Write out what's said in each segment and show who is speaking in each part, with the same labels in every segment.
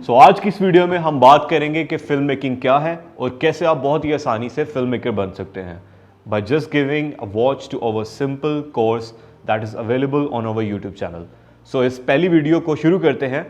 Speaker 1: सो आज की इस वीडियो में हम बात करेंगे कि फिल्म मेकिंग क्या है और कैसे आप बहुत ही आसानी से फिल्म मेकर बन सकते हैं by just giving a watch to our simple course that is available on our YouTube channel. So इस पहली वीडियो को शुरू करते हैं।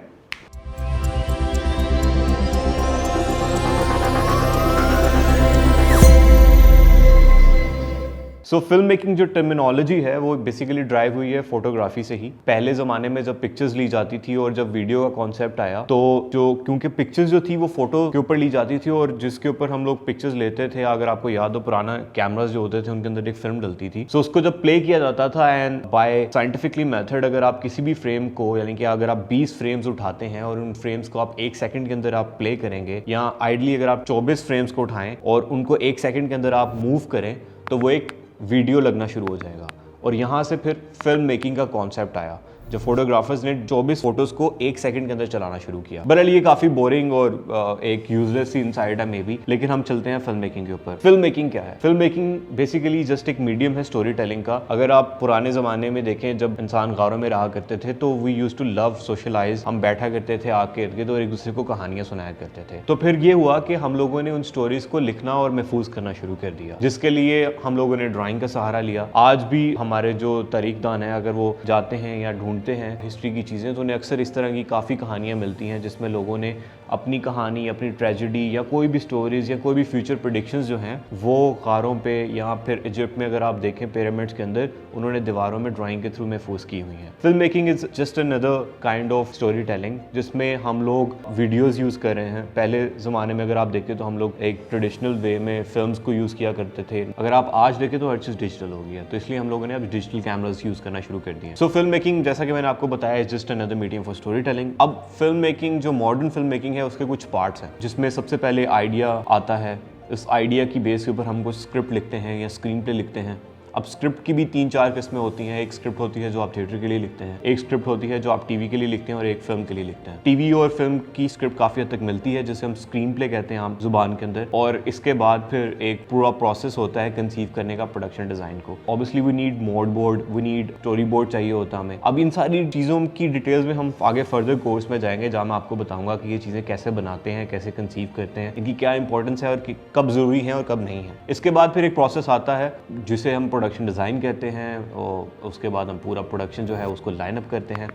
Speaker 1: सो फिल्म मेकिंग जो टर्मिनोलॉजी है वो बेसिकली ड्राइव हुई है फोटोग्राफी से ही। पहले ज़माने में जब पिक्चर्स ली जाती थी और जब वीडियो का कॉन्सेप्ट आया तो क्योंकि पिक्चर्स जो थी वो फोटो के ऊपर ली जाती थी और जिसके ऊपर हम लोग पिक्चर्स लेते थे, अगर आपको याद हो पुराना कैमरास जो होते थे उनके अंदर एक फिल्म डलती थी। सो उसको जब प्ले किया जाता था एंड बाय साइंटिफिकली मेथड अगर आप किसी भी फ्रेम को, यानी कि अगर आप 20 फ्रेम्स उठाते हैं और उन फ्रेम्स को आप 1 सेकंड के अंदर आप प्ले करेंगे, या आइडली अगर आप 24 फ्रेम्स को उठाएं और उनको 1 सेकंड के अंदर आप मूव करें तो वो एक वीडियो लगना शुरू हो जाएगा। और यहाँ से फिर फिल्म मेकिंग का कॉन्सेप्ट आया जब फोटोग्राफर्स ने 24 फोटोज को 1 सेकंड के अंदर चलाना शुरू किया। बहरहाल ये काफी बोरिंग और एक यूजलेस सी इनसाइट है मे बी, लेकिन हम चलते हैं फिल्म मेकिंग के ऊपर। फिल्म मेकिंग क्या है? फिल्म मेकिंग बेसिकली जस्ट एक मीडियम है स्टोरी टेलिंग का। अगर आप पुराने जमाने में देखें जब इंसान गारों में रहा करते थे तो we used to love socialize, हम बैठा करते थे आके इर्द गिर्द और एक दूसरे को कहानियां सुनाया करते थे। तो फिर ये हुआ कि हम लोगों ने उन स्टोरीज को लिखना और महफूज करना शुरू कर दिया, जिसके लिए हम लोगों ने ड्राइंग का सहारा लिया। आज भी हमारे जो तारीखदान है अगर वो जाते हैं या ढूंढते हैं हिस्ट्री की चीज़ें तो उन्हें अक्सर इस तरह की काफ़ी कहानियाँ मिलती हैं जिसमें लोगों ने अपनी कहानी, अपनी ट्रेजेडी या कोई भी स्टोरीज या कोई भी फ्यूचर प्रेडिक्शंस जो हैं वो गारों पे या फिर इजिप्ट में अगर आप देखें पिरामिड्स के अंदर उन्होंने दीवारों में ड्राइंग के थ्रू महफूज की हुई हैं। Film making is just another kind of story telling जिसमें हम लोग वीडियोज़ यूज़ कर रहे हैं। पहले ज़माने में अगर आप देखें तो हम लोग एक ट्रेडिशनल वे में फिल्म्स को यूज़ किया करते थे। अगर आप आज देखें तो हर चीज़ डिजिटल हो गई है, तो इसलिए हम लोगों ने अब डिजिटल कैमराज यूज़ करना शुरू कर दिए। सो फिल्म मेकिंग जैसा कि मैंने आपको बताया just another medium for story telling. अब फिल्म मेकिंग जो मॉडर्न फिल्म मेकिंग है उसके कुछ पार्ट्स हैं जिसमें सबसे पहले आइडिया आता है। इस आइडिया की बेस के ऊपर हम कुछ स्क्रिप्ट लिखते हैं या स्क्रीन प्ले लिखते हैं। अब स्क्रिप्ट की भी 3-4 किस्में होती हैं। एक स्क्रिप्ट होती है जो आप थिएटर के लिए लिखते हैं, एक स्क्रिप्ट होती है जो आप टीवी के लिए लिखते हैं और एक फिल्म के लिए लिखते हैं। टीवी और फिल्म की स्क्रिप्ट काफ़ी हद तक मिलती है जिसे हम स्क्रीन प्ले कहते हैं आम जुबान के अंदर, और इसके बाद फिर एक पूरा प्रोसेस होता है कंसीव करने का प्रोडक्शन डिज़ाइन को। Obviously we need mood board, we need story board चाहिए होता हमें। अब इन सारी चीज़ों की डिटेल्स में हम आगे फर्दर कोर्स में जाएंगे जहाँ मैं आपको बताऊँगा कि ये चीज़ें कैसे बनाते हैं, कैसे कंसीव करते हैं, इनकी क्या इंपॉर्टेंस है और कब ज़रूरी है और कब नहीं है। इसके बाद फिर एक प्रोसेस आता है जिसे हम प्रोडक्शन डिज़ाइन कहते हैं और उसके बाद हम पूरा प्रोडक्शन जो है उसको लाइन अप करते हैं।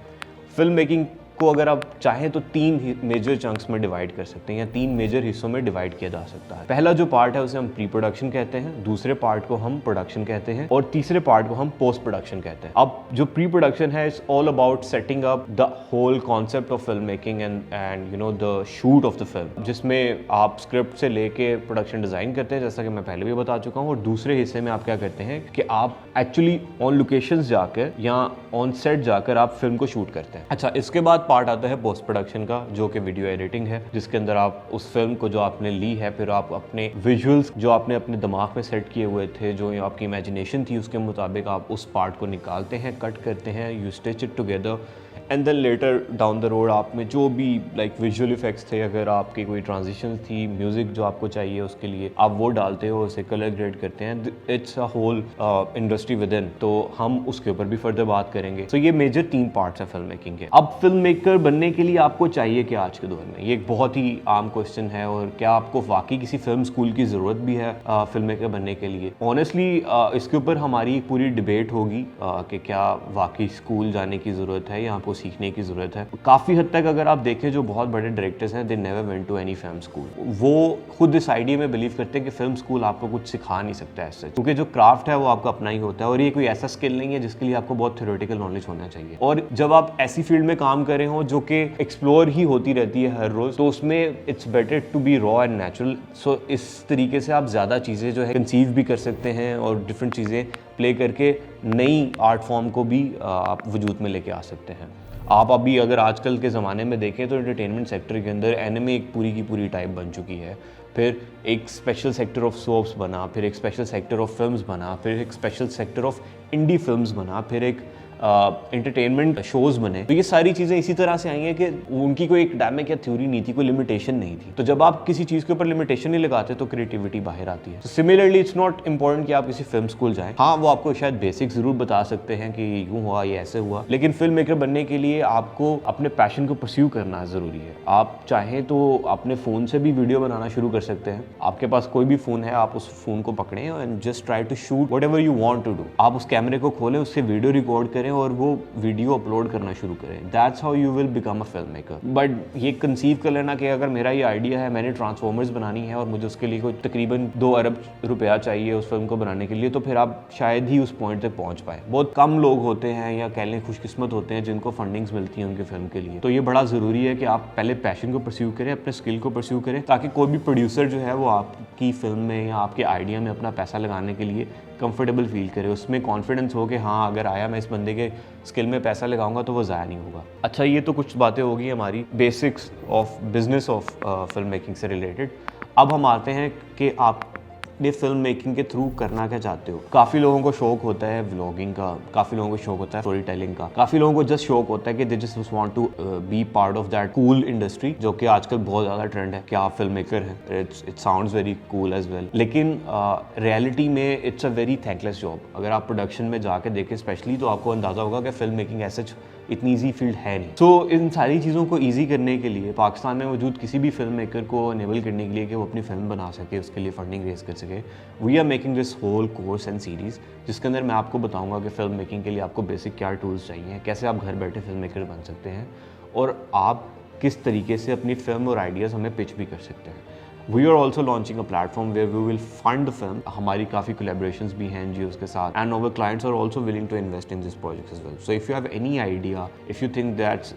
Speaker 1: फिल्म मेकिंग को अगर आप चाहें तो 3 मेजर चंक्स में डिवाइड कर सकते हैं या 3 मेजर हिस्सों में डिवाइड किया जा सकता है। पहला जो पार्ट है उसे हम प्री प्रोडक्शन कहते हैं, दूसरे पार्ट को हम प्रोडक्शन कहते हैं और तीसरे पार्ट को हम पोस्ट प्रोडक्शन कहते हैं। अब जो प्री प्रोडक्शन है it's all about setting up the whole concept of film making and you know the shoot of the film, जिसमें आप स्क्रिप्ट से लेके प्रोडक्शन डिजाइन करते हैं जैसा कि मैं पहले भी बता चुका हूँ। और दूसरे हिस्से में आप क्या करते हैं कि आप एक्चुअली ऑन लोकेशंस जाकर या ऑन सेट जाकर आप फिल्म को शूट करते हैं। अच्छा, इसके बाद पार्ट आता है पोस्ट प्रोडक्शन का जो कि वीडियो एडिटिंग है, जिसके अंदर आप उस फिल्म को जो आपने ली है फिर आप अपने विजुअल्स जो आपने अपने दिमाग में सेट किए हुए थे, जो आपकी इमेजिनेशन थी उसके मुताबिक आप उस पार्ट को निकालते हैं, कट करते हैं, you stitch it together and then later down the road आप में जो भी लाइक विजुअल इफेक्ट्स थे, अगर आपकी कोई ट्रांजिशन थी, म्यूजिक जो आपको चाहिए उसके लिए आप वो डालते हो, उसे कलर ग्रेड करते हैं। It's a whole industry within, तो हम उसके ऊपर भी फर्दर बात करेंगे। तो ये मेजर 3 पार्ट्स हैं फिल्म मेकिंग के। अब फिल्म मेकर बनने के लिए आपको चाहिए क्या आज के दौर में? ये एक बहुत ही आम क्वेश्चन है। और क्या आपको वाकई किसी फिल्म स्कूल की ज़रूरत भी है फिल्म मेकर बनने के लिए? ऑनेस्टली इसके ऊपर हमारी एक पूरी डिबेट होगी कि क्या वाकई स्कूल जाने की ज़रूरत है या आपको सीखने की ज़रूरत है। काफ़ी हद तक अगर आप देखें जो बहुत बड़े डायरेक्टर्स हैं they never went to any film school. वो खुद इस आइडिया में बिलीव करते हैं कि फिल्म स्कूल आपको कुछ सिखा नहीं सकता है ऐसे, क्योंकि जो क्राफ्ट है वो आपका अपना ही होता है और ये कोई ऐसा स्किल नहीं है जिसके लिए आपको बहुत थ्योरेटिकल नॉलेज होना चाहिए। और जब आप ऐसी फील्ड में काम कर रहे हो जो कि एक्सप्लोर ही होती रहती है हर रोज़, तो उसमें it's better to be raw and natural. So इस तरीके से आप ज़्यादा चीज़ें जो है कंसीव भी कर सकते हैं और डिफरेंट चीज़ें प्ले करके नई आर्ट फॉर्म को भी आप वजूद में लेके आ सकते हैं। आप अभी अगर आजकल के ज़माने में देखें तो एंटरटेनमेंट सेक्टर के अंदर एनिमे एक पूरी की पूरी टाइप बन चुकी है। फिर एक स्पेशल सेक्टर ऑफ सोप्स बना, फिर एक स्पेशल सेक्टर ऑफ फिल्म्स बना, फिर एक special sector of indie films बना, फिर एक एंटरटेनमेंट शोज बने, तो ये सारी चीज़ें इसी तरह से आई हैं कि उनकी कोई एकेडमिक या थ्योरी नहीं थी, कोई लिमिटेशन नहीं थी। तो जब आप किसी चीज़ के ऊपर लिमिटेशन नहीं लगाते तो क्रिएटिविटी बाहर आती है। सिमिलरली इट्स नॉट इंपॉर्टेंट कि आप किसी फिल्म स्कूल जाएं, हाँ वो आपको शायद बेसिक जरूर बता सकते हैं कि यूँ हुआ, ये ऐसे हुआ, लेकिन फिल्म मेकर बनने के लिए आपको अपने पैशन को परस्यू करना ज़रूरी है। आप चाहें तो अपने फ़ोन से भी वीडियो बनाना शुरू कर सकते हैं। आपके पास कोई भी फ़ोन है, आप उस फ़ोन को पकड़ें and just try to shoot whatever you want to do. आप उस कैमरे को खोलें, उससे वीडियो रिकॉर्ड करें और वो वीडियो अपलोड करना शुरू करें। That's how you will become a film maker. But ये कंसीव कर लेना कि अगर मेरा ये आइडिया है, मैंने ट्रांसफॉर्मर्स बनानी है और मुझे उसके लिए कोई तकरीबन 2 अरब रुपया चाहिए उस फिल्म को बनाने के लिए, तो फिर आप शायद ही उस पॉइंट तक पहुंच पाए। बहुत कम लोग होते हैं या कह लें खुशकिस्मत होते हैं जिनको फंडिंग्स मिलती हैं उनकी फिल्म के लिए। तो ये बड़ा ज़रूरी है कि आप पहले पैशन को परस्यू करें, अपने स्किल को परस्यू करें, ताकि कोई भी प्रोड्यूसर जो है वो आपकी फिल्म में या आपके आइडिया में अपना पैसा लगाने के लिए कंफर्टेबल फील करे, उसमें कॉन्फिडेंस हो कि हाँ अगर आया मैं इस बंदे के स्किल में पैसा लगाऊंगा तो वो ज़ाया नहीं होगा। अच्छा, ये तो कुछ बातें होगी हमारी basics of business of film making से रिलेटेड। अब हम आते हैं कि आप ये फिल्म मेकिंग के थ्रू करना क्या चाहते हो। काफ़ी लोगों को शौक होता है व्लॉगिंग का, काफ़ी लोगों को शौक होता है स्टोरी टेलिंग का, काफ़ी लोगों को जस्ट शौक होता है कि they just want to be part of that cool industry, जो कि आजकल बहुत ज़्यादा ट्रेंड है कि आप फिल्म मेकर हैं। It sounds very cool as well, लेकिन रियलिटी में it's a very thankless job. अगर आप प्रोडक्शन में जाके देखें स्पेशली, तो आपको अंदाज़ा होगा कि फिल्म मेकिंग ऐसे इतनी ईजी फील्ड है नहीं। सो इन सारी चीज़ों को ईजी करने के लिए, पाकिस्तान में मौजूद किसी भी फिल्म मेकर को अनेबल करने के लिए कि वो अपनी फिल्म बना सके, उसके लिए फंडिंग रेज कर सके, we are making this whole course and series, जिसके अंदर मैं आपको बताऊंगा कि फिल्म मेकिंग के लिए आपको बेसिक क्या टूल्स चाहिए, कैसे आप घर बैठे फिल्म मेकर बन सकते हैं और आप किस तरीके से अपनी फिल्म और आइडियाज़ हमें पिच भी कर सकते हैं। We are also launching a platform where we will fund the film. हमारी काफ़ी कोलैबोरेशंस भी हैं एनजीओज़ के साथ, and our clients are also willing to invest in this project as well. So if you have any idea, if you think that's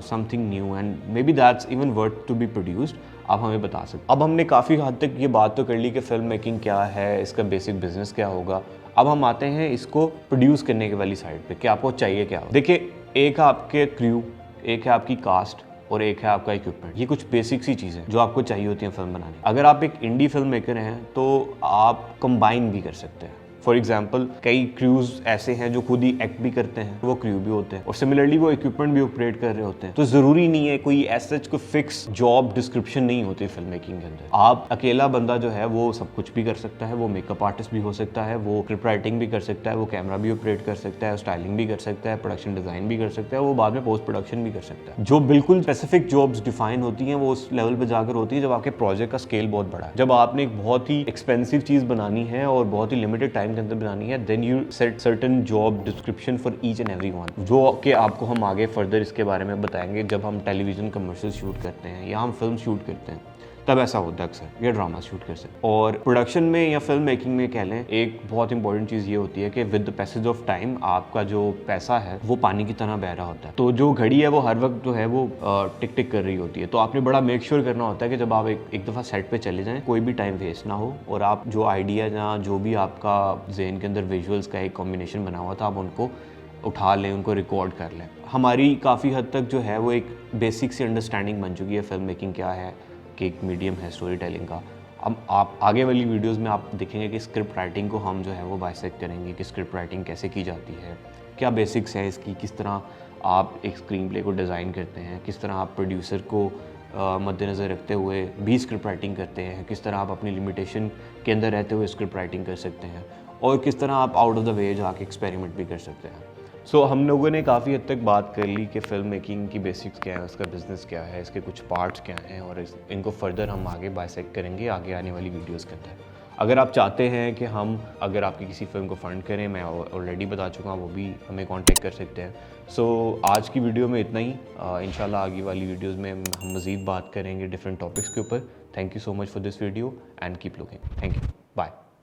Speaker 1: something new and maybe that's even worth to be produced, आप हमें बता सकते। अब हमने काफ़ी हद तक ये बात तो कर ली कि फिल्म मेकिंग क्या है, इसका बेसिक बिजनेस क्या होगा। अब हम आते हैं इसको प्रोड्यूस करने के वाली साइड पे कि आपको चाहिए क्या हो। देखिए, एक है आपके क्रू, एक है आपकी कास्ट और एक है आपका इक्विपमेंट। ये कुछ बेसिक सी चीज़ें जो आपको चाहिए होती हैं फिल्म बनाने। अगर आप एक इंडी फिल्म मेकर हैं तो आप कंबाइन भी कर सकते हैं। फॉर एग्जाम्पल, कई क्रूज ऐसे हैं जो खुद ही एक्ट भी करते हैं, वो क्रू भी होते हैं, और सिमिलरली वो इक्विपमेंट भी ऑपरेट कर रहे होते हैं। तो ज़रूरी नहीं है कोई ऐसा कोई फिक्स जॉब डिस्क्रिप्शन नहीं होती फिल्म मेकिंग के अंदर। आप अकेला बंदा जो है वो सब कुछ भी कर सकता है, वो मेकअप आर्टिस्ट भी हो सकता है, वो स्क्रिप्ट राइटिंग भी कर सकता है, वो कैमरा भी ऑपरेट कर सकता है, स्टाइलिंग भी कर सकता है, प्रोडक्शन डिज़ाइन भी कर सकता है, वो बाद में पोस्ट प्रोडक्शन भी कर सकता है। जो बिल्कुल स्पेसिफिक जॉब्स डिफाइन होती हैं वो उस लेवल पर जाकर होती है जब आपके प्रोजेक्ट का स्केल बहुत बड़ा है, जब आपने एक बहुत ही एक्सपेंसिव चीज़ बनानी है और बहुत ही लिमिटेड टाइम के अंदर बनानी है। then you set certain job description for each and every one, जो कि आपको हम आगे फर्दर इसके बारे में बताएंगे जब हम टेलीविजन कमर्शियल शूट करते हैं या हम फिल्म शूट करते हैं, तब ऐसा होता है अक्सर, या ड्रामा शूट कर सकते। और प्रोडक्शन में या फिल्म मेकिंग में कह लें, एक बहुत इंपॉर्टेंट चीज़ ये होती है कि with the passage of time आपका जो पैसा है वो पानी की तरह बह रहा होता है। तो जो घड़ी है वो हर वक्त जो है वो टिक टिक कर रही होती है। तो आपने बड़ा मेक श्योर करना होता है कि जब आप एक दफ़ा सेट पे चले जाएं, कोई भी टाइम वेस्ट ना हो, और आप जो आइडिया या जो भी आपका जहन के अंदर विजुअल्स का एक कॉम्बिनेशन बना हुआ था, आप उनको उठा लें, उनको रिकॉर्ड कर लें। हमारी काफ़ी हद तक जो है वो एक बेसिक सी अंडरस्टैंडिंग बन चुकी है फिल्म मेकिंग क्या है, कि एक मीडियम है स्टोरी टेलिंग का। अब आप आगे वाली वीडियोस में आप देखेंगे कि स्क्रिप्ट राइटिंग को हम जो है वो बाइसेक्ट करेंगे कि स्क्रिप्ट राइटिंग कैसे की जाती है, क्या बेसिक्स हैं इसकी, किस तरह आप एक स्क्रीन प्ले को डिज़ाइन करते हैं, किस तरह आप प्रोड्यूसर को मद्देनज़र रखते हुए भी स्क्रिप्ट राइटिंग करते हैं, किस तरह आप अपनी लिमिटेशन के अंदर रहते हुए स्क्रिप्ट राइटिंग कर सकते हैं, और किस तरह आप आउट ऑफ द वे जाके एक्सपेरिमेंट भी कर सकते हैं। सो हम लोगों ने काफ़ी हद तक बात कर ली कि फ़िल्म मेकिंग की बेसिक्स क्या है, उसका बिज़नेस क्या है, इसके कुछ पार्ट्स क्या हैं, और इनको फर्दर हम आगे बाइसेक्ट करेंगे आगे आने वाली वीडियोस के अंदर। अगर आप चाहते हैं कि अगर आपकी किसी फिल्म को फ़ंड करें, मैं ऑलरेडी बता चुका हूँ, वो भी हमें कांटेक्ट कर सकते हैं। सो आज की वीडियो में इतना ही। इंशाल्लाह आगे वाली वीडियोज़ में हम मज़ीद बात करेंगे डिफरेंट टॉपिक्स के ऊपर। Thank you so much for this video and keep looking. Thank you, bye.